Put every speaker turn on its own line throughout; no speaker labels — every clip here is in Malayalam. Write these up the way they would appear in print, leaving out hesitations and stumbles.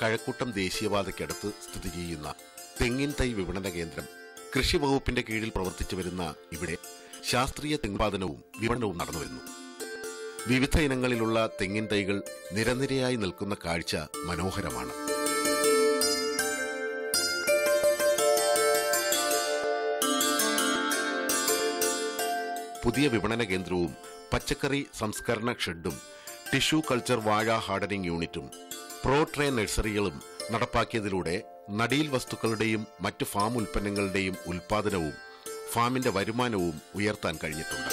കഴക്കൂട്ടം ദേശീയപാതയ്ക്കടുത്ത് സ്ഥിതി ചെയ്യുന്ന തെങ്ങിൻ തൈ വിപണന കേന്ദ്രം കൃഷി വകുപ്പിന്റെ കീഴിൽ പ്രവർത്തിച്ചു വരുന്ന ഇവിടെ ശാസ്ത്രീയ തെങ്ങുൽപാദനവും വിപണനവും നടന്നുവരുന്നു. വിവിധ ഇനങ്ങളിലുള്ള തെങ്ങിൻ തൈകൾ നിരനിരയായി നിൽക്കുന്ന കാഴ്ച മനോഹരമാണ്. പുതിയ വിപണന കേന്ദ്രവും പച്ചക്കറി സംസ്കരണ ഷെഡും ടിഷ്യൂ കൾച്ചർ വാഴ ഹാർഡനിംഗ് യൂണിറ്റും പ്രോട്രേ നഴ്സറികളും നടപ്പാക്കിയതിലൂടെ നടീൽ വസ്തുക്കളുടെയും മറ്റ് ഫാം ഉൽപ്പന്നങ്ങളുടെയും ഉൽപാദനവും ഫാമിന്റെ വരുമാനവും ഉയർത്താൻ കഴിഞ്ഞിട്ടുണ്ട്.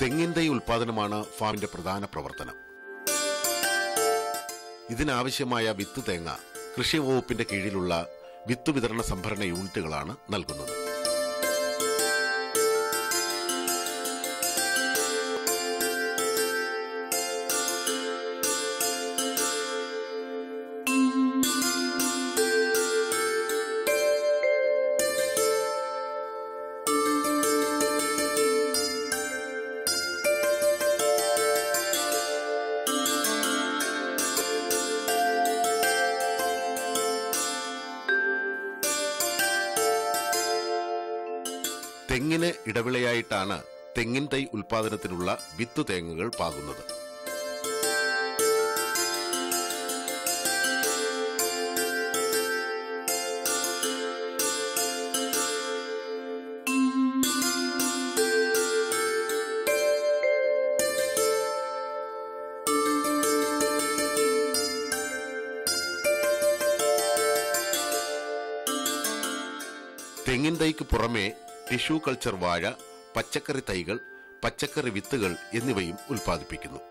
തെങ്ങിൻ തൈ ഉൽപാദനമാണ് ഫാമിന്റെ പ്രധാന പ്രവർത്തനം. ഇതിനാവശ്യമായ വിത്ത് തേങ്ങ കൃഷി വകുപ്പിന്റെ കീഴിലുള്ള വിത്ത് വിതരണ സംഭരണ യൂണിറ്റുകളാണ് നൽകുന്നത്. തെങ്ങിന് ഇടവിളയായിട്ടാണ് തെങ്ങിൻ തൈ ഉൽപാദനത്തിനുള്ള വിത്തു തേങ്ങകൾ പാകുന്നത്. തെങ്ങിൻ തൈക്ക് പുറമെ ടിഷ്യൂ കൾച്ചർ വാഴ, പച്ചക്കറി തൈകൾ, പച്ചക്കറി വിത്തുകൾ എന്നിവയും ഉൽപ്പാദിപ്പിക്കുന്നു.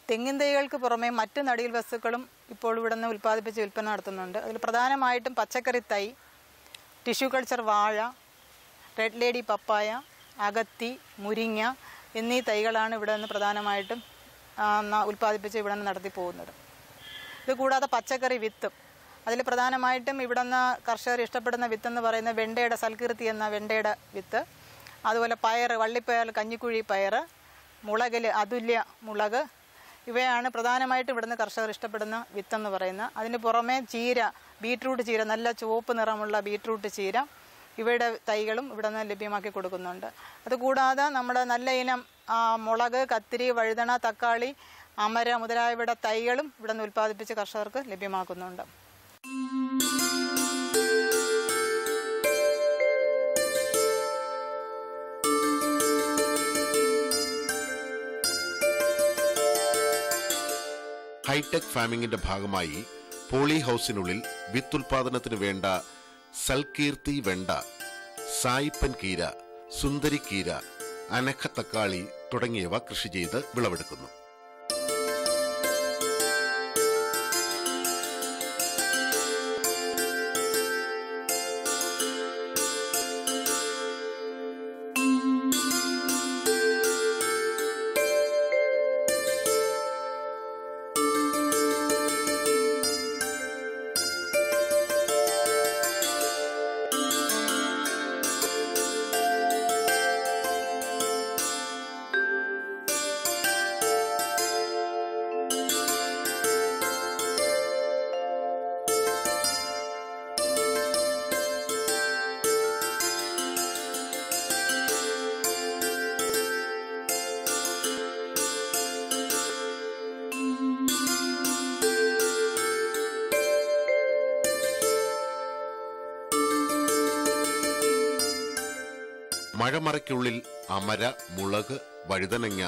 തെങ്ങിൻ തൈകൾക്ക് പുറമെ മറ്റ് നടീൽ വസ്തുക്കളും ഇപ്പോൾ ഇവിടെ നിന്ന് ഉൽപ്പാദിപ്പിച്ച് വിൽപ്പന നടത്തുന്നുണ്ട്. അതിൽ പ്രധാനമായിട്ടും പച്ചക്കറി തൈ, ടിഷ്യൂ കൾച്ചർ വാഴ, റെഡ് ലേഡി പപ്പായ, അകത്തി, മുരിങ്ങ എന്നീ തൈകളാണ് ഇവിടെ നിന്ന് പ്രധാനമായിട്ടും ഉൽപ്പാദിപ്പിച്ച് ഇവിടെ നിന്ന് നടത്തി പോകുന്നത്. ഇത് കൂടാതെ പച്ചക്കറി വിത്തും, അതിൽ പ്രധാനമായിട്ടും ഇവിടെ നിന്ന് കർഷകർ ഇഷ്ടപ്പെടുന്ന വിത്തെന്ന് പറയുന്നത് വെണ്ടയുടെ സൽകീർത്തി എന്ന വെണ്ടയുടെ വിത്ത്, അതുപോലെ പയർ, വള്ളിപ്പയർ, കഞ്ഞിക്കുഴി പയർ, മുളകിൽ അതുല്യ മുളക്, ഇവയാണ് പ്രധാനമായിട്ടും ഇവിടുന്ന് കർഷകർ ഇഷ്ടപ്പെടുന്ന വിത്തെന്ന് പറയുന്നത്. അതിന് പുറമെ ചീര, ബീട്രൂട്ട് ചീര, നല്ല ചുവപ്പ് നിറമുള്ള ബീട്രൂട്ട് ചീര, ഇവയുടെ തൈകളും ഇവിടെ നിന്ന് ലഭ്യമാക്കി കൊടുക്കുന്നുണ്ട്. അതുകൂടാതെ നമ്മുടെ നല്ല ഇനം മുളക്, കത്തിരി, വഴുതന, തക്കാളി, അമര മുതലായവയുടെ തൈകളും ഇവിടെ നിന്ന് ഉൽപ്പാദിപ്പിച്ച് കർഷകർക്ക് ലഭ്യമാക്കുന്നുണ്ട്.
ഹൈടെക് ഫാമിംഗിന്റെ ഭാഗമായി പോളി ഹൌസിനുള്ളിൽ വിത്തുൽപാദനത്തിന് വേണ്ട സൽകീർത്തി വെണ്ട, സായിപ്പൻ കീര, സുന്ദരി കീര, അനഖ തക്കാളി തുടങ്ങിയവ കൃഷി ചെയ്ത് വിളവെടുക്കുന്നു. മഴമറയ്ക്കുള്ളിൽ അമര, മുളക്, വഴുതനങ്ങ,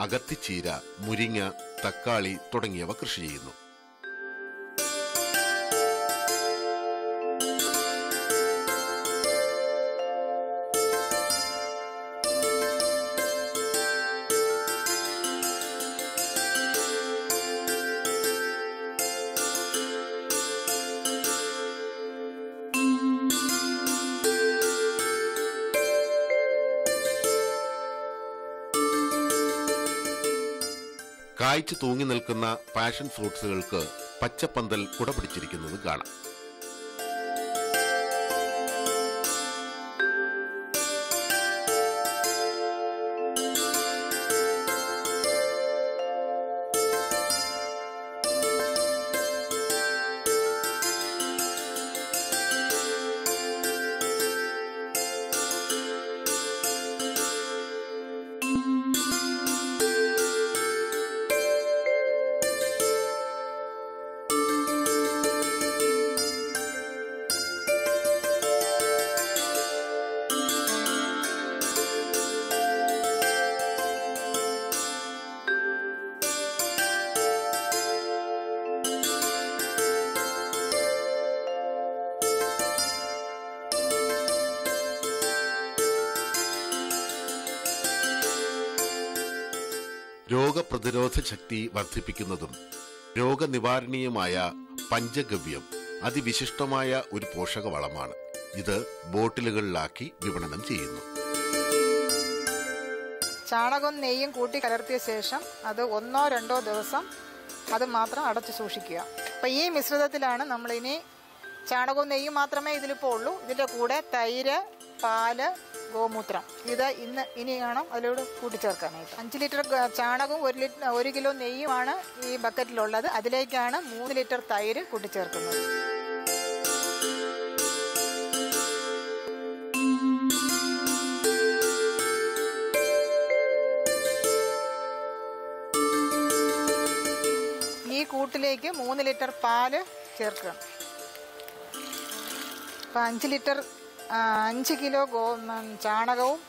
അകത്തിച്ചീര, മുരിങ്ങ, തക്കാളി തുടങ്ങിയവ കൃഷി ചെയ്യുന്നു. കായ്ച്ചു തൂങ്ങി നിൽക്കുന്ന പാഷൻ ഫ്രൂട്ട്സുകൾക്ക് പച്ചപ്പന്തൽ കുട പിടിച്ചിരിക്കുന്നത് കാണാം. രോഗപ്രതിരോധ ശക്തി വർദ്ധിപ്പിക്കുന്നതും രോഗനിവാരണീയമായ പഞ്ചഗവ്യം അതിവിശിഷ്ടമായ ഒരു പോഷകവളമാണ്. ഇത് ബോട്ടിലുകളിലാക്കി വിപണനം ചെയ്യുന്നു.
ചാണകവും നെയ്യും കൂട്ടി കലർത്തിയ ശേഷം അത് 1-2 ദിവസം അത് മാത്രം അടച്ചു സൂക്ഷിക്കുക. അപ്പം ഈ മിശ്രിതത്തിലാണ് നമ്മളിനി ചാണകവും നെയ്യും മാത്രമേ ഇതിലിപ്പോൾ ഉള്ളൂ. ഇതിൻ്റെ കൂടെ തൈര്, പാല്, ഗോമൂത്രം ഇത് ഇനിയാണ് അതിലൂടെ കൂട്ടിച്ചേർക്കാനായിട്ട്. 5 ലിറ്റർ ചാണകവും 1 കിലോ നെയ്യുമാണ് ഈ ബക്കറ്റിലുള്ളത്. അതിലേക്കാണ് 3 ലിറ്റർ തൈര് കൂട്ടിച്ചേർക്കുന്നത്. ഈ കൂട്ടിലേക്ക് 3 ലിറ്റർ പാല് ചേർക്കുക. അപ്പം 5 കിലോ ചാണകവും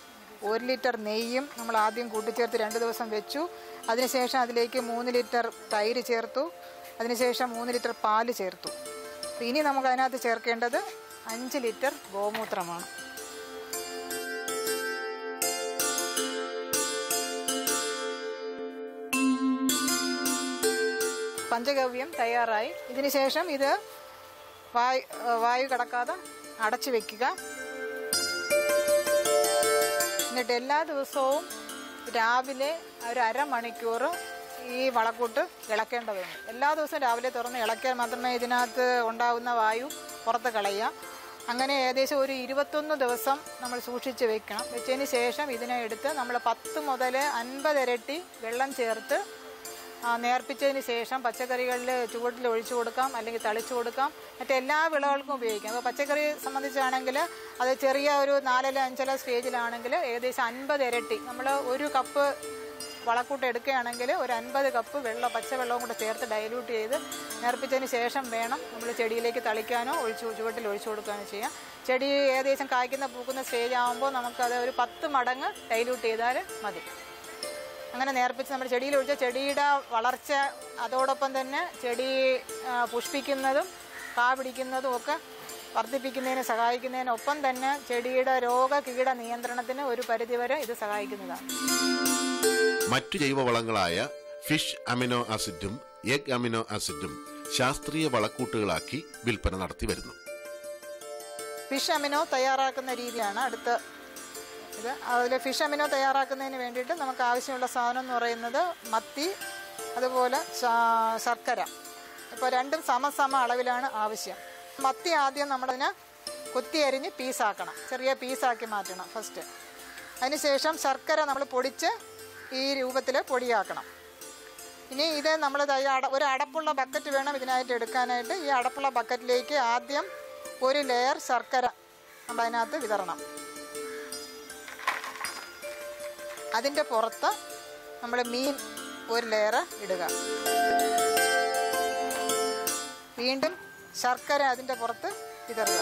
1 ലിറ്റർ നെയ്യും നമ്മൾ ആദ്യം കൂട്ടിച്ചേർത്ത് 2 ദിവസം വെച്ചു. അതിനുശേഷം അതിലേക്ക് 3 ലിറ്റർ തൈര് ചേർത്തു. അതിനുശേഷം 3 ലിറ്റർ പാല് ചേർത്തു. ഇനി നമുക്ക് അതിനകത്ത് ചേർക്കേണ്ടത് 5 ലിറ്റർ ഗോമൂത്രമാണ്. പഞ്ചഗവ്യം തയ്യാറായി. ഇതിനുശേഷം ഇത് വായു കടക്കാതെ അടച്ചു വെക്കുക. എന്നിട്ട് എല്ലാ ദിവസവും രാവിലെ ഒരു അരമണിക്കൂർ ഈ വളക്കൂട്ട് ഇളക്കേണ്ടതുണ്ട്. എല്ലാ ദിവസവും രാവിലെ തുറന്ന് ഇളക്കിയാൽ മാത്രമേ ഇതിനകത്ത് ഉണ്ടാകുന്ന വായു പുറത്ത് കളയുക. അങ്ങനെ ഏകദേശം ഒരു 21 ദിവസം നമ്മൾ സൂക്ഷിച്ച് വെക്കണം. വെച്ചതിന് ശേഷം ഇതിനെ എടുത്ത് നമ്മൾ 10 മുതൽ 50 ഇരട്ടി വെള്ളം ചേർത്ത് നേർപ്പിച്ചതിന് ശേഷം പച്ചക്കറികളിൽ ചുവട്ടിൽ ഒഴിച്ചു കൊടുക്കാം, അല്ലെങ്കിൽ തളിച്ചു കൊടുക്കാം. മറ്റെല്ലാ വിളകൾക്കും ഉപയോഗിക്കാം. അപ്പോൾ പച്ചക്കറി സംബന്ധിച്ചാണെങ്കിൽ അത് ചെറിയ ഒരു 4-5 സ്റ്റേജിലാണെങ്കിൽ ഏകദേശം 50 ഇരട്ടി നമ്മൾ 1 കപ്പ് വളക്കൂട്ട് എടുക്കുകയാണെങ്കിൽ ഒരു 50 കപ്പ് പച്ചവെള്ളവും കൂടെ ചേർത്ത് ഡൈല്യൂട്ട് ചെയ്ത് നേർപ്പിച്ചതിന് ശേഷം വേണം നമ്മൾ ചെടിയിലേക്ക് തളിക്കാനോ ചുവട്ടിൽ ഒഴിച്ചു കൊടുക്കാനോ ചെയ്യാം. ചെടി ഏകദേശം കായ്ക്കുന്ന പൂക്കുന്ന സ്റ്റേജ് ആകുമ്പോൾ നമുക്കത് ഒരു 10 മടങ്ങ് ഡൈല്യൂട്ട് ചെയ്താൽ മതി. അങ്ങനെ നേർപ്പിച്ച് നമ്മൾ ചെടിയിൽ ഒഴിച്ച ചെടിയുടെ വളർച്ച, അതോടൊപ്പം തന്നെ ചെടി പുഷ്പിക്കുന്നതും കാ പിടിക്കുന്നതും ഒക്കെ വർദ്ധിപ്പിക്കുന്നതിന് സഹായിക്കുന്നതിനൊപ്പം തന്നെ ചെടിയുടെ രോഗകീട നിയന്ത്രണത്തിന് ഒരു പരിധിവരെ ഇത് സഹായിക്കുന്നതാണ്.
മറ്റു ജൈവവളങ്ങളായ ഫിഷ് അമിനോ ആസിഡും എഗ് അമിനോ ആസിഡും ശാസ്ത്രീയ വളക്കൂട്ടുകളാക്കി വിൽപ്പന നടത്തി വരുന്നു.
ഫിഷ് അമിനോ തയ്യാറാക്കുന്ന രീതിയാണ് അടുത്ത ഇത്. അതിൽ ഫിഷ് അമിനോ തയ്യാറാക്കുന്നതിന് വേണ്ടിയിട്ട് നമുക്ക് ആവശ്യമുള്ള സാധനം എന്ന് പറയുന്നത് മത്തി, അതുപോലെ ശർക്കര. ഇപ്പോൾ രണ്ടും സമ അളവിലാണ് ആവശ്യം. മത്തി ആദ്യം നമ്മളതിനെ കൊത്തി അരിഞ്ഞ് പീസാക്കണം, ചെറിയ പീസാക്കി മാറ്റണം ഫസ്റ്റ്. അതിനുശേഷം ശർക്കര നമ്മൾ പൊടിച്ച് ഈ രൂപത്തിൽ പൊടിയാക്കണം. ഇനി ഇത് നമ്മൾ ഒരു അടപ്പുള്ള ബക്കറ്റ് വേണം ഇതിനായിട്ട് എടുക്കാനായിട്ട്. ഈ അടപ്പുള്ള ബക്കറ്റിലേക്ക് ആദ്യം ഒരു ലെയർ ശർക്കര നമ്മൾ അതിനകത്ത് വിതറണം. അതിൻ്റെ പുറത്ത് നമ്മൾ മീൻ ഒരു ലെയർ ഇടുക. വീണ്ടും ശർക്കര അതിൻ്റെ പുറത്ത് വിതറുക.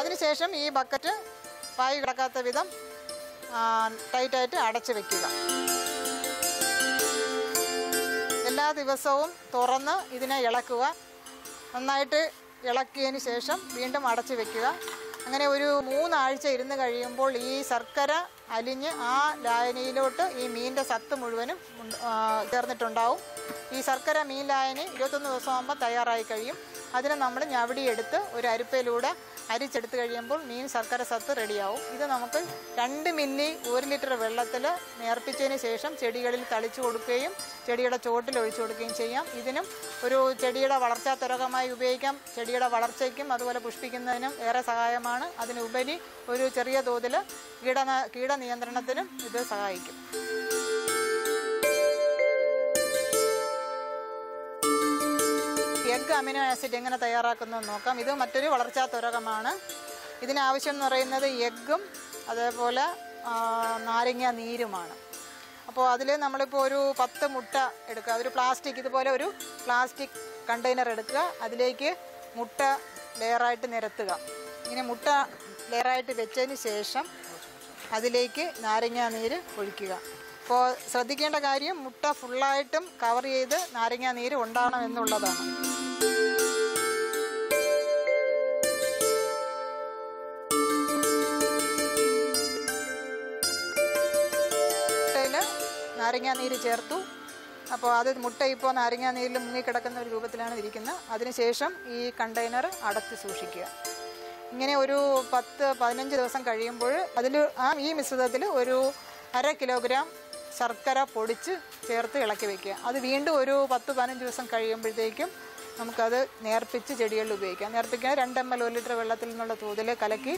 അതിനുശേഷം ഈ ബക്കറ്റ് വായു കിടക്കാത്ത വിധം ടൈറ്റായിട്ട് അടച്ചു വെക്കുക. എല്ലാ ദിവസവും തുറന്ന് ഇതിനെ ഇളക്കുക. നന്നായിട്ട് ഇളക്കിയതിന് ശേഷം വീണ്ടും അടച്ചു വെക്കുക. അങ്ങനെ ഒരു 3 ആഴ്ച ഇരുന്ന് കഴിയുമ്പോൾ ഈ ശർക്കര അലിഞ്ഞ് ആ ലായനിയിലോട്ട് ഈ മീനിൻ്റെ സത്ത് മുഴുവനും ചേർന്നിട്ടുണ്ടാവും. ഈ ശർക്കര മീൻ ലായനി 21 ദിവസമാകുമ്പോൾ തയ്യാറായി കഴിയും. അതിനെ നമ്മൾ ഞവടിയെടുത്ത് ഒരു അരിപ്പയിലൂടെ അരിച്ചെടുത്ത് കഴിയുമ്പോൾ മീൻ ശർക്കര സത്ത് റെഡിയാവും. ഇത് നമുക്ക് 2 മില്ലി 1 ലിറ്റർ വെള്ളത്തിൽ നേർപ്പിച്ചതിന് ശേഷം ചെടികളിൽ തളിച്ചു കൊടുക്കുകയും ചെടിയുടെ ചോട്ടിൽ ഒഴിച്ചു കൊടുക്കുകയും ചെയ്യാം. ഇതിനും ഒരു ചെടിയുടെ വളർച്ചാ ത്വരകമായി ഉപയോഗിക്കാം. ചെടിയുടെ വളർച്ചയ്ക്കും അതുപോലെ പുഷ്പിക്കുന്നതിനും ഏറെ സഹായമാണ്. അതിനുപരി ഒരു ചെറിയ തോതിൽ കീടനിയന്ത്രണത്തിനും ഇത് സഹായിക്കും. എഗ് അമിനോ ആസിഡ് എങ്ങനെ തയ്യാറാക്കുന്നതെന്ന് നോക്കാം. ഇത് മറ്റൊരു വളർച്ചാ ത്വരകമാണ്. ഇതിനാവശ്യം എന്ന് പറയുന്നത് എഗ്ഗും അതേപോലെ നാരങ്ങ നീരുമാണ്. അപ്പോൾ അതിൽ നമ്മളിപ്പോൾ ഒരു 10 മുട്ട എടുക്കുക. ഒരു പ്ലാസ്റ്റിക് ഇതുപോലെ ഒരു പ്ലാസ്റ്റിക് കണ്ടെയ്നർ എടുക്കുക. അതിലേക്ക് മുട്ട ലെയറായിട്ട് നിരത്തുക. ഇങ്ങനെ മുട്ട ലെയറായിട്ട് വെച്ചതിന് ശേഷം അതിലേക്ക് നാരങ്ങ നീര് ഒഴിക്കുക. അപ്പോൾ ശ്രദ്ധിക്കേണ്ട കാര്യം മുട്ട ഫുള്ളായിട്ടും കവർ ചെയ്ത് നാരങ്ങ നീര് ഉണ്ടാകണം എന്നുള്ളതാണ്. നാരങ്ങാ നീര് ചേർത്തു. അപ്പോൾ അത് മുട്ട ഇപ്പോൾ നാരങ്ങാ നീരിൽ മുങ്ങിക്കിടക്കുന്ന ഒരു രൂപത്തിലാണ് ഇരിക്കുന്നത്. അതിനുശേഷം ഈ കണ്ടെയ്നർ അടച്ച് സൂക്ഷിക്കുക. ഇങ്ങനെ ഒരു 10-15 ദിവസം കഴിയുമ്പോൾ ഈ മിശ്രിതത്തിൽ ഒരു 1/2 കിലോഗ്രാം ശർക്കര പൊടിച്ച് ചേർത്ത് ഇളക്കി വയ്ക്കുക. അത് വീണ്ടും ഒരു 10-15 ദിവസം കഴിയുമ്പോഴത്തേക്കും നമുക്കത് നേർപ്പിച്ച് ചെടികളിൽ ഉപയോഗിക്കാം. നേർപ്പിക്കാൻ 2 ml 1 ലിറ്റർ വെള്ളത്തിൽ നിന്നുള്ള തോതിൽ കലക്കി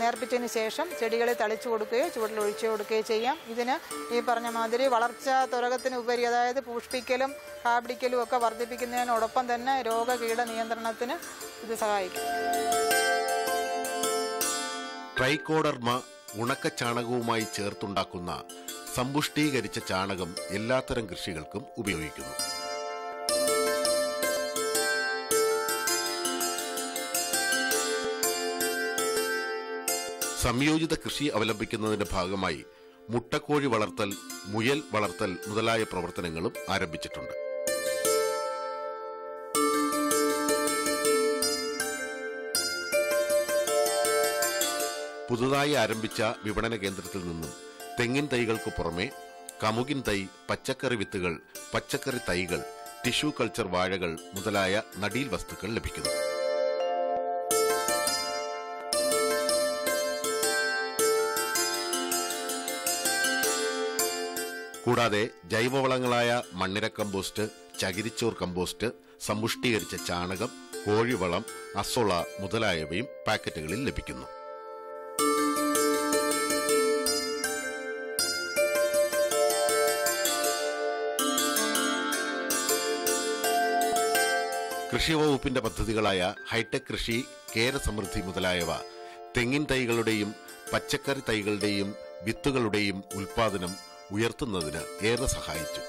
നേർപ്പിച്ചതിന് ശേഷം ചെടികളിൽ തളിച്ചു കൊടുക്കുകയോ ചുവട്ടിൽ ഒഴിച്ചു കൊടുക്കുകയോ ചെയ്യാം. ഇതിന് ഈ പറഞ്ഞ മാതിരി വളർച്ചാ ത്വരകത്തിന് ഉപരി, അതായത് പുഷ്പിക്കലും കാപിടിക്കലും ഒക്കെ വർദ്ധിപ്പിക്കുന്നതിനോടൊപ്പം തന്നെ രോഗകീട നിയന്ത്രണത്തിന് ഇത് സഹായിക്കും.
ട്രൈക്കോഡർമ ഉണക്ക ചാണകവുമായി ചേർത്തുണ്ടാക്കുന്ന സമ്പുഷ്ടീകരിച്ച ചാണകം എല്ലാത്തരം കൃഷികൾക്കും ഉപയോഗിക്കുന്നു. സംയോജിത കൃഷി അവലംബിക്കുന്നതിന്റെ ഭാഗമായി മുട്ടക്കോഴി വളർത്തൽ, മുയൽ വളർത്തൽ മുതലായ പ്രവർത്തനങ്ങളും ആരംഭിച്ചിട്ടുണ്ട്. പുതുതായി ആരംഭിച്ച വിപണന കേന്ദ്രത്തിൽ നിന്നും തെങ്ങിൻ തൈകൾക്ക് പുറമെ കമുകിൻ തൈ, പച്ചക്കറി വിത്തുകൾ, പച്ചക്കറി തൈകൾ, ടിഷ്യൂ കൾച്ചർ വാഴകൾ മുതലായ നടീൽ വസ്തുക്കൾ ലഭിക്കുന്നു. കൂടാതെ ജൈവവളങ്ങളായ മണ്ണിര കമ്പോസ്റ്റ്, ചകിരിച്ചോർ കമ്പോസ്റ്റ്, സമ്പുഷ്ടീകരിച്ച ചാണകം, കോഴിവളം, അസോള മുതലായവയും പാക്കറ്റുകളിൽ ലഭിക്കുന്നു. കൃഷി വകുപ്പിന്റെ പദ്ധതികളായ ഹൈടെക് കൃഷി, കേരസമൃദ്ധി മുതലായവ തെങ്ങിൻ തൈകളുടെയും പച്ചക്കറി തൈകളുടെയും വിത്തുകളുടെയും ഉൽപാദനം ഉയർത്തുന്നതിന് ഏറെ സഹായിച്ചു.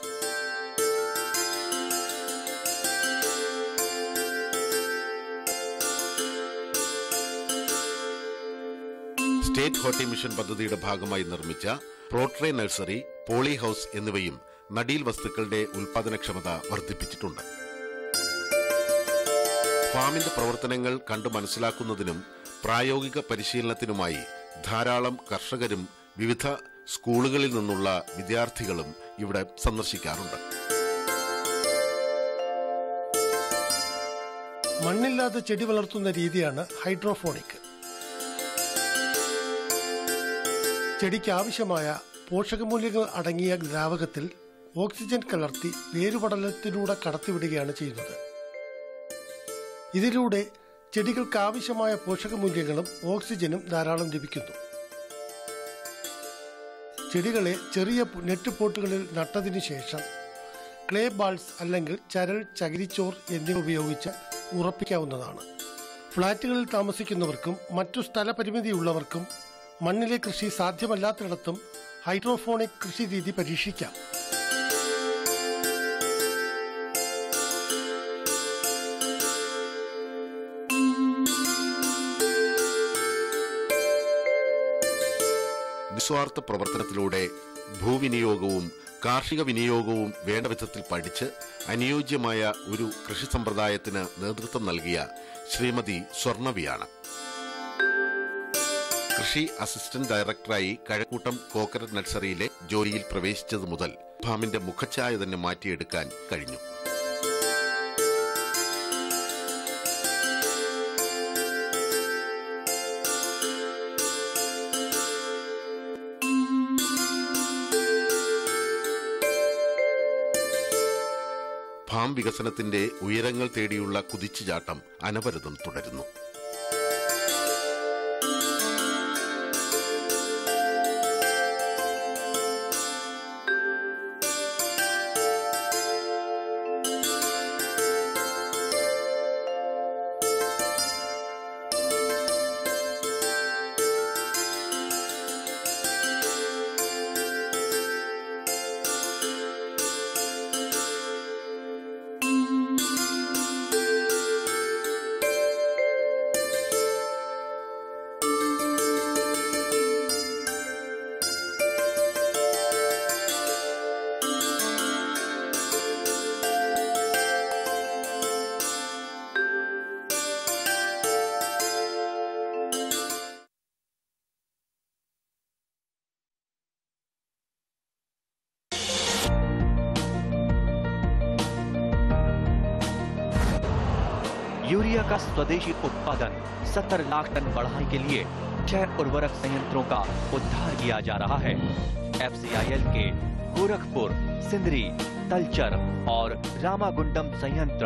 സ്റ്റേറ്റ് ഹോർട്ടി മിഷൻ പദ്ധതിയുടെ ഭാഗമായി നിർമ്മിച്ച പ്രോട്രേ നഴ്സറി, പോളി ഹൌസ് എന്നിവയും നടീൽ വസ്തുക്കളുടെ ഉൽപാദനക്ഷമത വർദ്ധിപ്പിച്ചിട്ടുണ്ട്. ഫാമിന്റെ പ്രവർത്തനങ്ങൾ കണ്ടു മനസ്സിലാക്കുന്നതിനും പ്രായോഗിക പരിശീലനത്തിനുമായി ധാരാളം കർഷകരും വിവിധ സ്കൂളുകളിൽ നിന്നുള്ള വിദ്യാർത്ഥികളും ഇവിടെ സന്ദർശിക്കാറുണ്ട്.
മണ്ണില്ലാതെ ചെടി വളർത്തുന്ന രീതിയാണ് ഹൈഡ്രോഫോണിക്. ചെടിക്ക് ആവശ്യമായ പോഷകമൂല്യങ്ങൾ അടങ്ങിയ ദ്രാവകത്തിൽ ഓക്സിജൻ കലർത്തി വേരുപടലത്തിലൂടെ കടത്തിവിടുകയാണ് ചെയ്യുന്നത്. ഇതിലൂടെ ചെടികൾക്ക് ആവശ്യമായ പോഷകമൂല്യങ്ങളും ഓക്സിജനും ധാരാളം ലഭിക്കുന്നു. ചെടികളെ ചെറിയ നെറ്റ് പോട്ടുകളിൽ നട്ടതിനു ശേഷം ക്ലേ ബാൾസ് അല്ലെങ്കിൽ ചരൽ, ചകിരിച്ചോർ എന്നിവ ഉപയോഗിച്ച് ഉറപ്പിക്കാവുന്നതാണ്. ഫ്ളാറ്റുകളിൽ താമസിക്കുന്നവർക്കും മറ്റു സ്ഥലപരിമിതിയുള്ളവർക്കും മണ്ണിലെ കൃഷി സാധ്യമല്ലാത്തിടത്തും ഹൈഡ്രോഫോണിക് കൃഷി രീതി പരീക്ഷിക്കാം.
നിസ്വാർത്ഥ പ്രവർത്തനത്തിലൂടെ ഭൂവിനിയോഗവും കാർഷിക വിനിയോഗവും വേണ്ട വിധത്തിൽ പഠിച്ച് അനുയോജ്യമായ ഒരു കൃഷി സമ്പ്രദായത്തിന് നേതൃത്വം നൽകിയ ശ്രീമതി സ്വർണവിയാണ്. കൃഷി അസിസ്റ്റന്റ് ഡയറക്ടറായി കഴക്കൂട്ടം കോക്കനട്ട് നഴ്സറിയിലെ ജോലിയിൽ പ്രവേശിച്ചതു മുതൽ ഫാമിന്റെ മുഖച്ഛായ തന്നെ മാറ്റിയെടുക്കാൻ കഴിഞ്ഞു. ഫാം വികസനത്തിന്റെ ഉയരങ്ങൾ തേടിയുള്ള കുതിച്ചുചാട്ടം അനവരതം തുടരുന്നു.
यूरिया का स्वदेशी उत्पादन 70 लाख टन बढ़ाने के लिए 6 उर्वरक संयंत्रों का उद्धार किया जा रहा है। FCIL के गोरखपुर, सिंदरी, तलचर और रामागुंडम संयंत्र,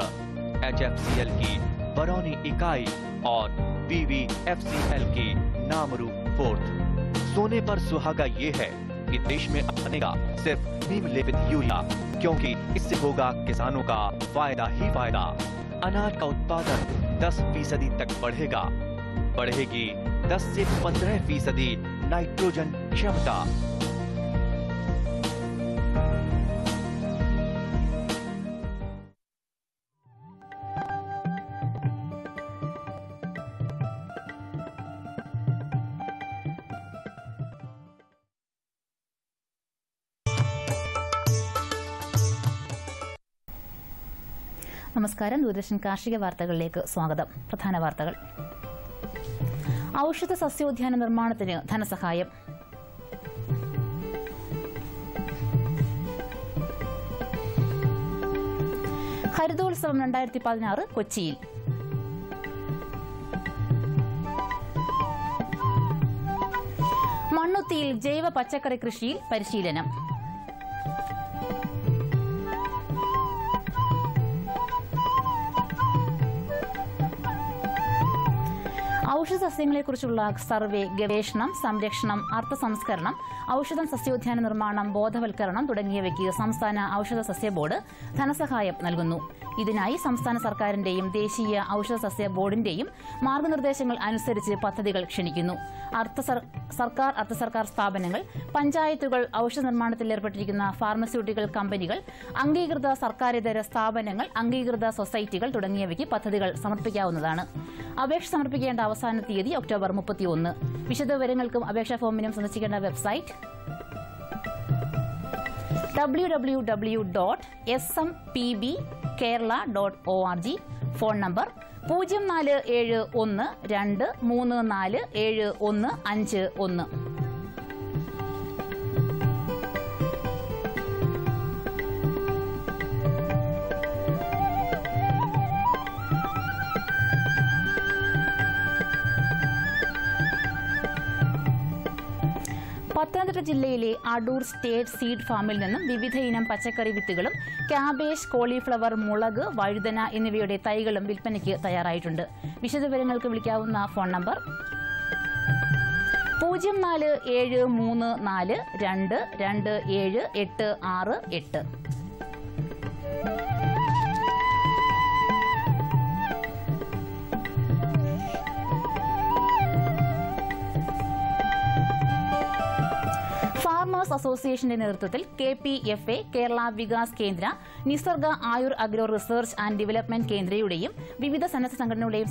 HFCL की बरौनी इकाई और BVFCL की नामरू फोर्थ। सोने पर सुहागा ये है कि देश में बनेगा सिर्फ नीम लेपित यूरिया, क्योंकि इससे होगा किसानों का फायदा ही फायदा। अनाज का उत्पादन 10% तक बढ़ेगा। बढ़ेगी 10 से 15% नाइट्रोजन क्षमता।
നമസ്കാരം. ദൂരദർശൻ കാർഷിക വാർത്തകളിലേക്ക് സ്വാഗതം. പ്രധാന വാർത്തകൾ. ഔഷധ സസ്യോദ്യാന നിർമ്മാണത്തിന് ധനസഹായം. ഹരിതോത്സവം 2016 കൊച്ചിയിൽ. മണ്ണുത്തിയിൽ ജൈവ പച്ചക്കറി കൃഷിയിൽ പരിശീലനം. ഔഷധസസ്യങ്ങളെക്കുറിച്ചുള്ള സർവേ, ഗവേഷണം, സംരക്ഷണം, അർത്ഥസംസ്കരണം, ഔഷധം സസ്യോദ്യാന നിർമ്മാണം, ബോധവൽക്കരണം തുടങ്ങിയവയ്ക്ക് സംസ്ഥാന ഔഷധ സസ്യ ബോർഡ് ധനസഹായം നൽകുന്നു. ഇതിനായി സംസ്ഥാന സർക്കാരിന്റെയും ദേശീയ ഔഷധ സസ്യ ബോർഡിന്റെയും മാർഗനിർദ്ദേശങ്ങൾ അനുസരിച്ച് പദ്ധതികൾ ക്ഷണിക്കുന്നു. സർക്കാർ, അർദ്ധസർക്കാർ സ്ഥാപനങ്ങൾ, പഞ്ചായത്തുകൾ, ഔഷധ നിർമ്മാണത്തിൽ ഏർപ്പെട്ടിരിക്കുന്ന ഫാർമസ്യൂട്ടിക്കൽ കമ്പനികൾ, അംഗീകൃത സർക്കാരിതര സ്ഥാപനങ്ങൾ, അംഗീകൃത സൊസൈറ്റികൾ തുടങ്ങിയവയ്ക്ക് പദ്ധതികൾ സമർപ്പിക്കാവുന്നതാണ്. അപേക്ഷ സമർപ്പിക്കേണ്ട അവസാന തീയതി ഒക്ടോബർ 31. വിശദവിവരങ്ങൾക്കും അപേക്ഷാ ഫോമിനും സന്ദർശിക്കേണ്ട website www.smpbkerala.org. Phone number 0412347151. Pathanamthitta ജില്ലയിലെ അടൂർ സ്റ്റേറ്റ് സീഡ് ഫാമിൽ നിന്നും വിവിധ ഇനം പച്ചക്കറി വിത്തുകളും ക്യാബേജ്, കോളിഫ്ലവർ, മുളക്, വഴുതന എന്നിവയുടെ തൈകളും വിൽപ്പനയ്ക്ക് തയ്യാറായിട്ടുണ്ട്. വിശദവിവരങ്ങൾക്ക് വിളിക്കാവുന്ന ഫോൺ നമ്പർ 0473422786. ഫാമേഴ്സ് അസോസിയേഷന്റെ നേതൃത്വത്തിൽ KPFA കേരള വികാസ് കേന്ദ്ര, നിസർഗ ആയുർ അഗ്രോ റിസർച്ച് ആൻഡ് ഡെവലപ്മെന്റ് കേന്ദ്രയുടെയും വിവിധ സന്നദ്ധ സംഘടനകളുടെയും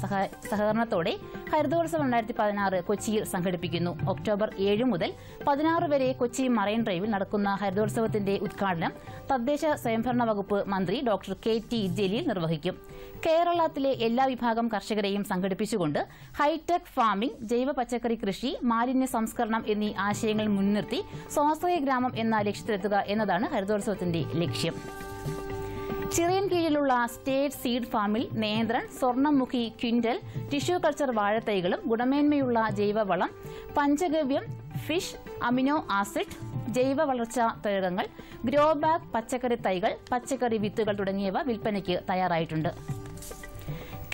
സഹകരണത്തോടെ ഹരിതോത്സവം 2016 കൊച്ചിയിൽ സംഘടിപ്പിക്കുന്നു. ഒക്ടോബർ 7 മുതൽ 16 വരെ കൊച്ചി മറൈൻ ഡ്രൈവിൽ നടക്കുന്ന ഹരിതോത്സവത്തിന്റെ ഉദ്ഘാടനം തദ്ദേശ സ്വയംഭരണ വകുപ്പ് മന്ത്രി ഡോക്ടർ KT ജലീൽ നിർവഹിക്കും. കേരളത്തിലെ എല്ലാ വിഭാഗം കർഷകരെയും സംഘടിപ്പിച്ചുകൊണ്ട് ഹൈടെക് ഫാമിംഗ്, ജൈവ പച്ചക്കറി കൃഷി, മാലിന്യ സംസ്കരണം എന്നീ ആശയങ്ങൾ മുൻനിർത്തി സ്വാശ്രയ ഗ്രാമം എന്ന ലക്ഷ്യത്തിലെത്തുക എന്നതാണ് ഹരിതോത്സവത്തിന്റെ ലക്ഷ്യം. ചിറയൻ കീഴിലുള്ള സ്റ്റേറ്റ് സീഡ് ഫാമിൽ നേന്ത്രൻ, സ്വർണ്ണമുഖി, ക്വിന്റൽ, ടിഷ്യൂ കൾച്ചർ വാഴത്തൈകളും ഗുണമേന്മയുള്ള ജൈവവളം, പഞ്ചഗവ്യം, ഫിഷ്, അമിനോ ആസിഡ്, ജൈവ വളർച്ചാ ഘടകങ്ങൾ, ഗ്രോ ബാഗ്, പച്ചക്കറി തൈകൾ, പച്ചക്കറി വിത്തുകൾ തുടങ്ങിയവ വിൽപ്പനയ്ക്ക് തയ്യാറായിട്ടുണ്ട്.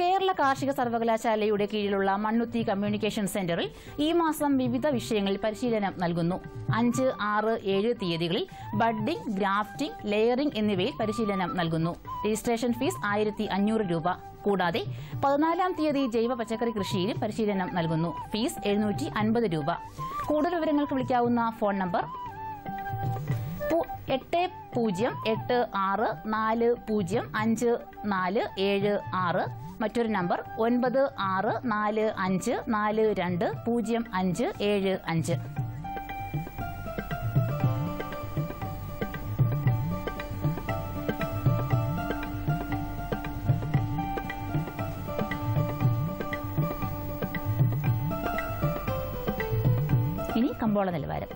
കേരള കാർഷിക സർവകലാശാലയുടെ കീഴിലുള്ള മണ്ണുത്തി കമ്മ്യൂണിക്കേഷൻ സെന്ററിൽ ഈ മാസം വിവിധ വിഷയങ്ങളിൽ പരിശീലനം നൽകുന്നു. 5, 6, 7 തീയതികളിൽ ബഡ്ഡിംഗ്, ഗ്രാഫ്റ്റിംഗ്, ലെയറിംഗ് എന്നിവയിൽ പരിശീലനം നൽകുന്നു. രജിസ്ട്രേഷൻ ഫീസ് 1500 രൂപ. കൂടാതെ 14-ാം തീയതി ജൈവ പച്ചക്കറി കൃഷിയിലും പരിശീലനം നൽകുന്നു. ഫീസ് 750 രൂപ. കൂടുതൽ വിവരങ്ങൾക്ക് വിളിക്കാവുന്ന ഫോൺ നമ്പർ 8086405476, മറ്റൊരു നമ്പർ 9645420575. ഇനി കമ്പോള നിലവാരം.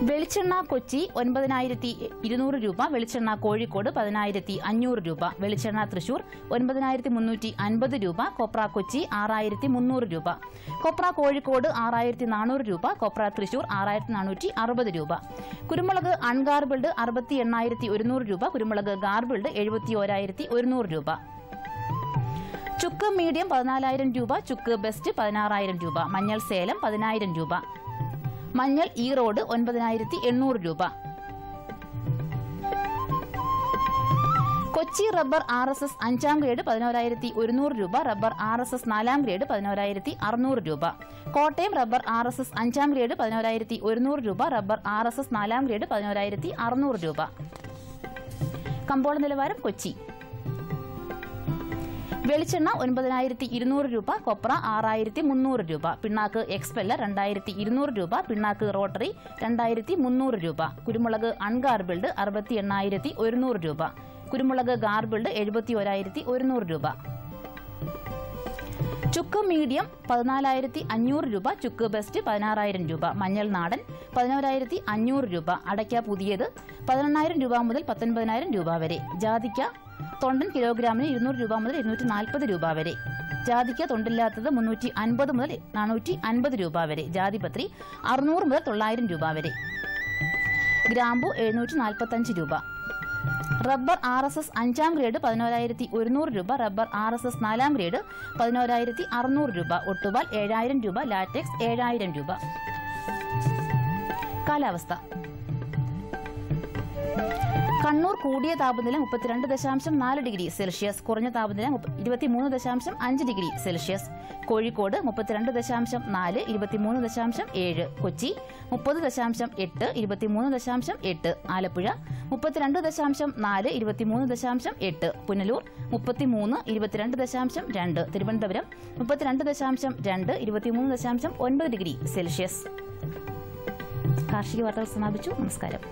വെളിച്ചെണ്ണ കൊച്ചി 9200 രൂപ, വെളിച്ചെണ്ണ കോഴിക്കോട് 10500 രൂപ, വെളിച്ചെണ്ണ തൃശൂർ 9350 രൂപ, കൊപ്ര കൊച്ചി 6300 രൂപ, കൊപ്ര കോഴിക്കോട് 6400 രൂപ, കൊപ്ര തൃശൂർ 6460 രൂപ, കുരുമുളക് അൺഗാർബിൾഡ് 68100 രൂപ, കുരുമുളക് ഗാർബിൾഡ് 71100 രൂപ, ചുക്ക് മീഡിയം 14000 രൂപ, ചുക്ക് ബെസ്റ്റ് 16000 രൂപ, മഞ്ഞൾ സേലം 10000 രൂപ, മഞ്ഞൾ ഈറോഡ് 9800 രൂപ. കൊച്ചി റബ്ബർ RSS 5ാം ഗ്രേഡ് 11100 രൂപ, റബ്ബർ RSS 4ാം ഗ്രേഡ് 11600 രൂപ, കോട്ടയം റബ്ബർ RSS 5ാം ഗ്രേഡ് 11100 രൂപ, റബ്ബർ RSS 4ാം ഗ്രേഡ് 11600 രൂപ. കമ്പോള നിലവാരം കൊച്ചി. വെളിച്ചെണ്ണ 9200 രൂപ, കൊപ്ര 6300 രൂപ, പിണ്ണാക്ക് എക്സ്പെല്ലർ 2200 രൂപ, പിണ്ണാക്ക് റോട്ടറി 2300 രൂപ, കുരുമുളക് അൺഗാർബിൾഡ് 68100 രൂപ, കുരുമുളക് ഗാർബിൾഡ് 71100 രൂപ, ചുക്ക് മീഡിയം 14500 രൂപ, ചുക്ക് ബെസ്റ്റ് 16000 രൂപ, മഞ്ഞൾ നാടൻ 11500 രൂപ, അടയ്ക്ക പുതിയത് 18000 രൂപ മുതൽ 19000 രൂപ വരെ, ജാതിക്ക തൊണ്ടൻ കിലോഗ്രാമിന് 200 രൂപ മുതൽ 240 രൂപ വരെ, ജാതിക്ക തൊണ്ടില്ലാത്തത് 350 മുതൽ 450 രൂപ വരെ, ജാതിപത്രി 600 മുതൽ 900 രൂപ വരെ, ഗ്രാമ്പു 745 രൂപ, റബ്ബർ RSS 5ാം ഗ്രേഡ് 11100 രൂപ, റബ്ബർ RSS 4ാം ഗ്രേഡ് 11600 രൂപ, ഒട്ടുപാൽ 7000 രൂപ, ലാറ്റക്സ് 7000 രൂപ. കാലാവസ്ഥ. കണ്ണൂർ കൂടിയ താപനില 32.4 ഡിഗ്രി സെൽഷ്യസ്, കുറഞ്ഞ താപനില 23.5 degree Celsius, Kozhikode 32.4, 23.7, Kochi 30.8, 23.8, Alappuzha 32.4, 23.8, Punalur 33, 22.2, Thiruvananthapuram 32.2, 23.9 degree Celsius. കാർഷിക വാർത്തകൾ സമാപിച്ചു. നമസ്കാരം.